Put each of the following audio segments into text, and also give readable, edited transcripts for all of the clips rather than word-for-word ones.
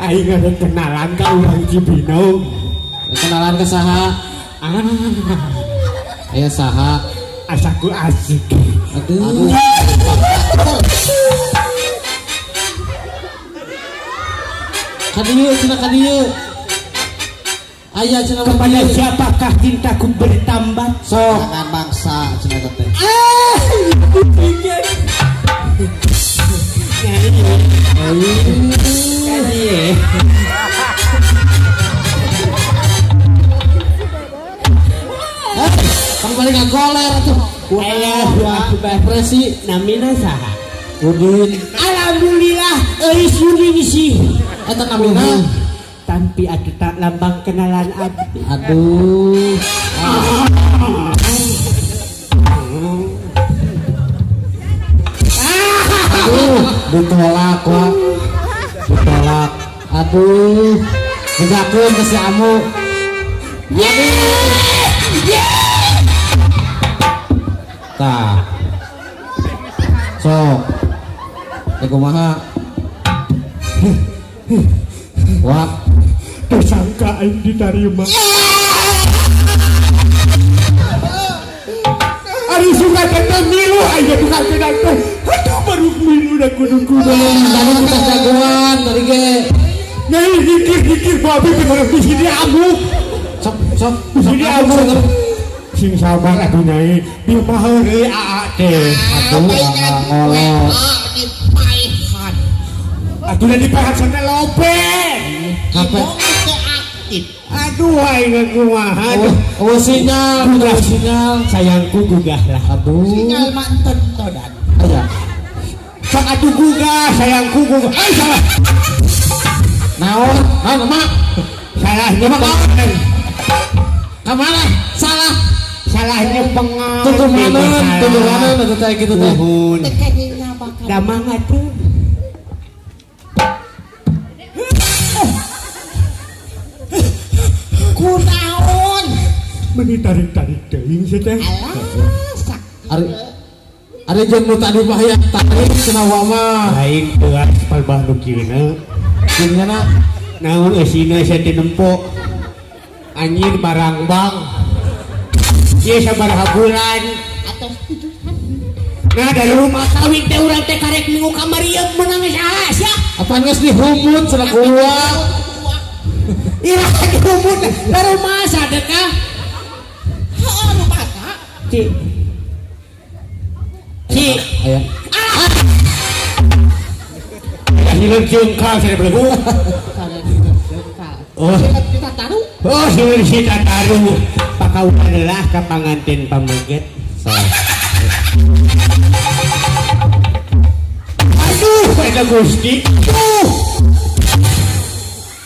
aing ada kenalan ka urang Cibinong. Kenalan ke saha? Aya saha? Asaku asik. Aduh. Kadieu cenah kadieu. Aya cenah kepada siapakah cintaku bertambah? Sok jangan bangsa cenah teh. Kamu balik ngagoler tuh. Wah, depresi namina saha? Udin. Alhamdulillah euy suring sih. Eta namina tampi atuh tak lambang kenalan abdi. Aduh. Ditolak wah. Ditolak. Aduh. Ngejakeun ke si Amu. Tah. Sok. Kumaha? Wah. Tersangka aing diterima. Ari suka kena milu aja tukang kena teh. Aduh baru milu dah kudu-kudu. Tadi kita jagoan tadi ge. Nyai dikir-dikir babi bener di sini amuk. Sok di sini amuk. Sing sabar atuh nyai. Di mahal deui aa teh. Aduh ngolot. Atuh udah dipahat sana lope. Apa? Aduh aing kumaha. Oh sinyal, udah sinyal. Sayangku gugah lah. Aduh. Sinyal manten todan. Aya. Sok atuh gugah, sayangku gugah. Ai salah. Naon? Mak. Salahnya pengen. Kamana? Salah. Salahnya pengen. Tutumanan atuh teh kitu teh. Tekenya bakal. Damang atuh. Kunaon? Meni tarik-tarik teuing sih teh. Ari jeung nu tadi bahaya tarik cenah wa mah. Aing teu aspal bah nu kieuna. Gimana? Naon eusina saya teh nempo. Anjir barang bang. Ieu sabaraha bulan Atau 7 hari. Nah dari rumah kawin teh urang teh karek minggu kamarieu menang geus asa. Apa geus dihumut cenah kuat. Ira dihumut dari rumah sadekah. Heuh nu mata. Ci. Aya. Hilang jengkal saya belegu. Oh, Kita taruh. oh sudah kita taruh. Pakauan adalah ke pangantin pameget. Aduh, ada Gusti.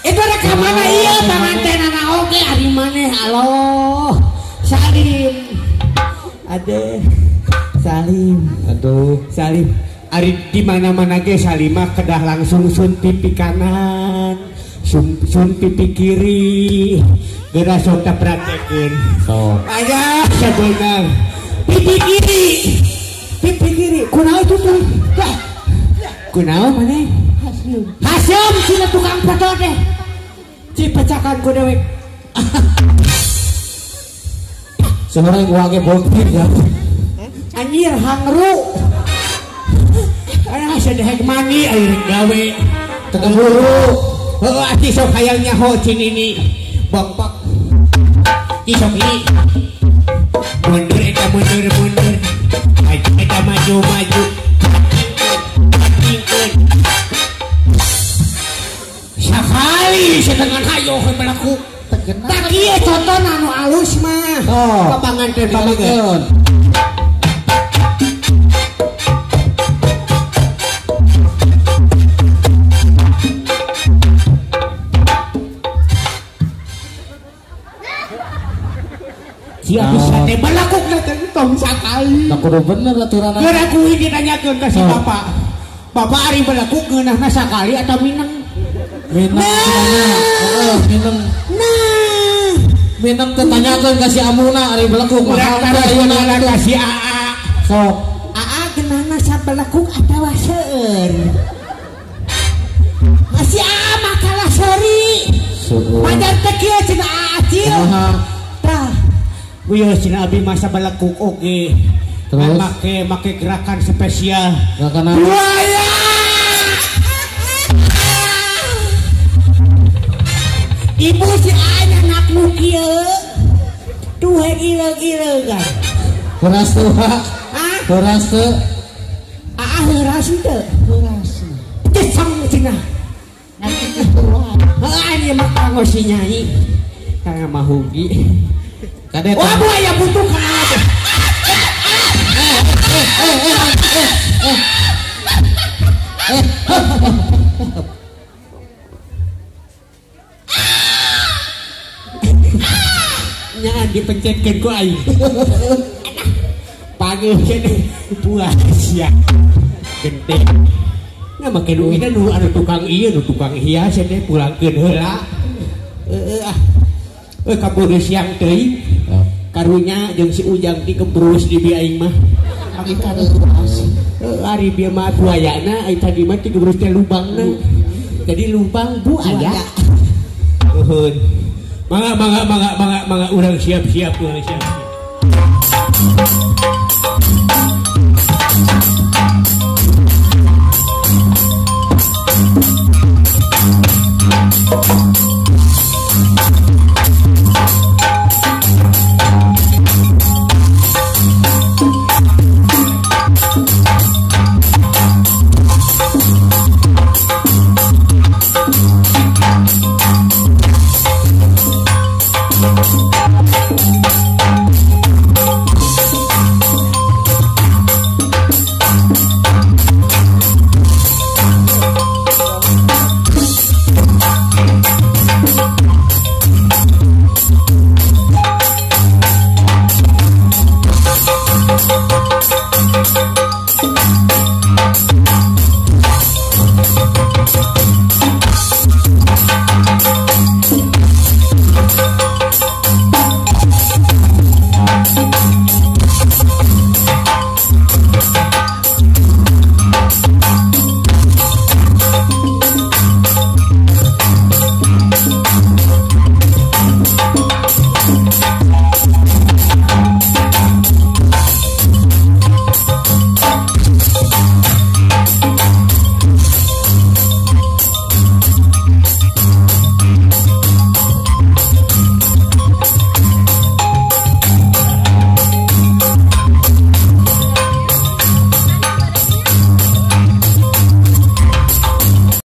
Itu ada kemana iya pangantin anak oke ari maneh halo. Salim. Ade. Salim. Aduh. Salim. Ari di mana-mana ge Salimah kedah langsung sun pipi kanan. Sun pipi kiri. Geura sok taprakeun. Sok. Aya sebenarnya pipi kiri. Pipi kiri. Kunaon itu tuh? Lah. Kunaon maneh? Hasyim cina tukang foto teh. Ci pecakan ku dewek. Seorang gua ge boktir ya. Anjir hangru. Aya sadehek mani air gawe. Tekan buru. Heuh ati sok hayang nyaho cin ini. Bongpok. Ki sok ini. Mundur eta mundur. Maju eta maju. Tingkeun. Sakali sedengan hayo ke belaku. Tak ieu contoh anu alus mah. Oh. Papanganten pameget. Siap bisa teh balakuk tong sakali. Da kudu bener aturanna. Geura kuwi ditanyakeun ka si bapak. Bapak ari balakuk ngeunahna sakali atau minang? Minang cenanya. Heeh, minang. Nah, Minang teh tanyakeun ka si Amuna ari balakuk urang mahal teh taruh ayeuna ka si Aa. Sok. Aa geunahna sabalakuk atawa seueur? Si Aa mah kalah sorry. Pajar teh kieu cenah acil. Tah. Buya cenah abi masa balekuk oge. Terus make gerakan spesial. Gerakan apa? Buaya. Ibu si anak nu kieu. Tuh ileug kan. Beras tuh, Pak. Hah? Beras tuh. Heuras teu. Beras. Cecang cenah. Nanti keluar. Ini mah kanggo si Nyai. Kang Mahugi. Kade Wah buaya butuh kana teh. Nya dipencetkeun ku aing. Pageun buah sia. Gede. Nah make duitna nu anu tukang ieu nu tukang hias teh pulangkeun heula. Kabur siang teuing. Karunya jeung si Ujang di kebrus di bieu aing mah. Lagi kareus. Ari bieu mah buayana ai tadi mah ti kebrus teh lubangna. Jadi lubang buaya. Nuhun. Mangga urang siap-siap urang siap.